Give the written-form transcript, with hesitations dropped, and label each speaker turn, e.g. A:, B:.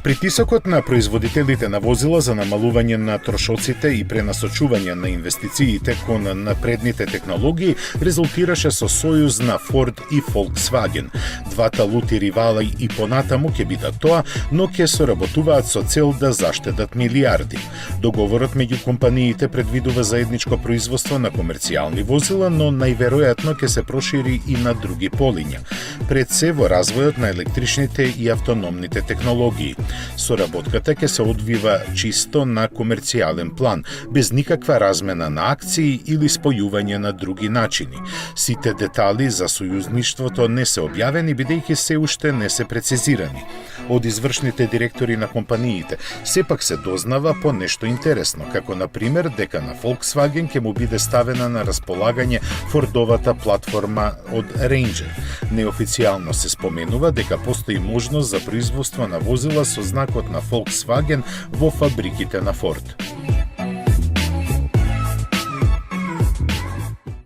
A: Притисокот на производителите на возила за намалување на трошоците и пренасочување на инвестициите кон напредните технологии резултираше со сојуз на Ford и Volkswagen. Двата лути ривали и понатаму ќе бидат тоа, но ќе соработуваат со цел да заштедат милиарди. Договорот меѓу компаниите предвидува заедничко производство на комерцијални возила, но најверојатно ќе се прошири и на други полиња. Пред се во развојот на електричните и автономните технологии. Соработката ќе се одвива чисто на комерцијален план, без никаква размена на акции или спојување на други начини. Сите детали за сојузништвото не се објавени, бидејќи се уште не се прецизирани. Од извршните директори на компаниите сепак се дознава по нешто интересно, како на пример дека на Volkswagen ќе му биде ставена на располагање Фордовата платформа од Ranger. Неофицијално се споменува дека постои можност за производство на возила со знакот на Volkswagen во фабриките на Ford.